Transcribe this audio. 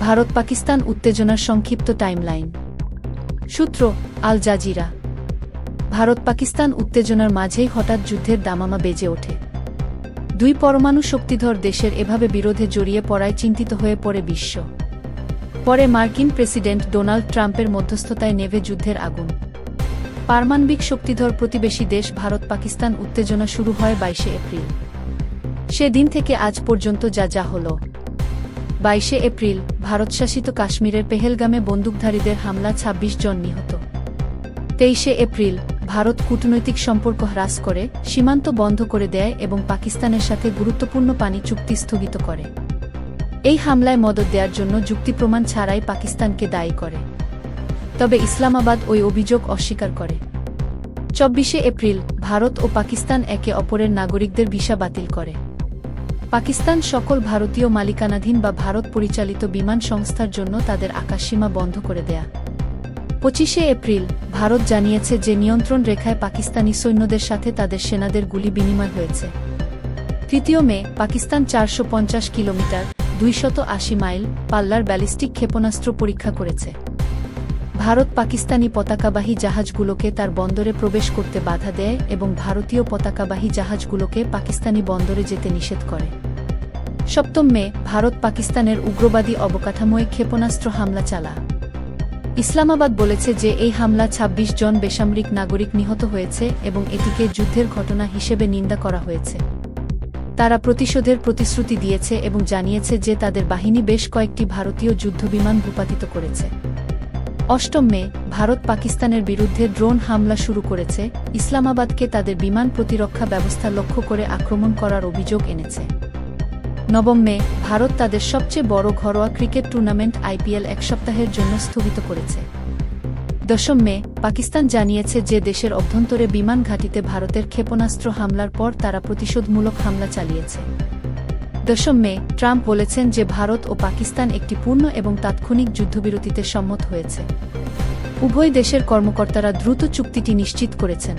ভারত পাকিস্তান উত্তেজনার সংক্ষিপ্ত টাইমলাইন। সূত্র আল জাজিরা। ভারত পাকিস্তান উত্তেজনার মাঝেই হঠাৎ যুদ্ধের দামামা বেজে ওঠে। দুই পরমাণু শক্তিধর দেশের এভাবে বিরোধে জড়িয়ে পড়ায় চিন্তিত হয়ে পড়ে বিশ্ব। পরে মার্কিন প্রেসিডেন্ট ডোনাল্ড ট্রাম্পের মধ্যস্থতায় নেভে যুদ্ধের আগুন। পারমাণবিক শক্তিধর প্রতিবেশী দেশ ভারত পাকিস্তান উত্তেজনা শুরু হয় 22 এপ্রিল। সেদিন থেকে আজ পর্যন্ত যা হল। 22 এপ্রিল ভারতশাসিত কাশ্মীরের পেহেলগামে বন্দুকধারীদের হামলা, 26 জন নিহত। 23 এপ্রিল ভারত কূটনৈতিক সম্পর্ক হ্রাস করে, সীমান্ত বন্ধ করে দেয় এবং পাকিস্তানের সাথে গুরুত্বপূর্ণ পানি চুক্তি স্থগিত করে। এই হামলায় মদদ দেওয়ার জন্য যুক্তি প্রমাণ ছাড়াই পাকিস্তানকে দায়ী করে। তবে ইসলামাবাদ ওই অভিযোগ অস্বীকার করে। 24 এপ্রিল ভারত ও পাকিস্তান একে অপরের নাগরিকদের ভিসা বাতিল করে। পাকিস্তান সকল ভারতীয় মালিকানাধীন বা ভারত পরিচালিত বিমান সংস্থার জন্য তাদের আকাশসীমা বন্ধ করে দেয়া। 25 এপ্রিল ভারত জানিয়েছে যে নিয়ন্ত্রণ রেখায় পাকিস্তানি সৈন্যদের সাথে তাদের সেনাদের গুলি বিনিময় হয়েছে। 3 মে পাকিস্তান 450 কিলোমিটার 280 মাইল পাল্লার ব্যালিস্টিক ক্ষেপণাস্ত্র পরীক্ষা করেছে। ভারত পাকিস্তানি পতাকাবাহী জাহাজগুলোকে তার বন্দরে প্রবেশ করতে বাধা দেয় এবং ভারতীয় পতাকাবাহী জাহাজগুলোকে পাকিস্তানি বন্দরে যেতে নিষেধ করে। 7 মে ভারত পাকিস্তানের উগ্রবাদী অবকাঠামোয় ক্ষেপণাস্ত্র হামলা চালায়। ইসলামাবাদ বলেছে যে এই হামলা 26 জন বেসামরিক নাগরিক নিহত হয়েছে এবং এটিকে যুদ্ধের ঘটনা হিসেবে নিন্দা করা হয়েছে। তারা প্রতিশোধের প্রতিশ্রুতি দিয়েছে এবং জানিয়েছে যে তাদের বাহিনী বেশ কয়েকটি ভারতীয় যুদ্ধবিমান ভূপাতিত করেছে। 8 মে ভারত পাকিস্তানের বিরুদ্ধে ড্রোন হামলা শুরু করেছে, ইসলামাবাদকে তাদের বিমান প্রতিরক্ষা ব্যবস্থা লক্ষ্য করে আক্রমণ করার অভিযোগ এনেছে। 9 মে ভারত তাদের সবচেয়ে বড় ঘরোয়া ক্রিকেট টুর্নামেন্ট IPL 1 সপ্তাহের জন্য স্থগিত করেছে। 10 মে পাকিস্তান জানিয়েছে যে দেশের অভ্যন্তরে বিমান ঘাঁটিতে ভারতের ক্ষেপণাস্ত্র হামলার পর তারা প্রতিশোধমূলক হামলা চালিয়েছে। 10 মে ট্রাম্প বলেছেন যে ভারত ও পাকিস্তান একটি পূর্ণ এবং তাৎক্ষণিক যুদ্ধবিরতিতে সম্মত হয়েছে। উভয় দেশের কর্মকর্তারা দ্রুত চুক্তিটি নিশ্চিত করেছেন।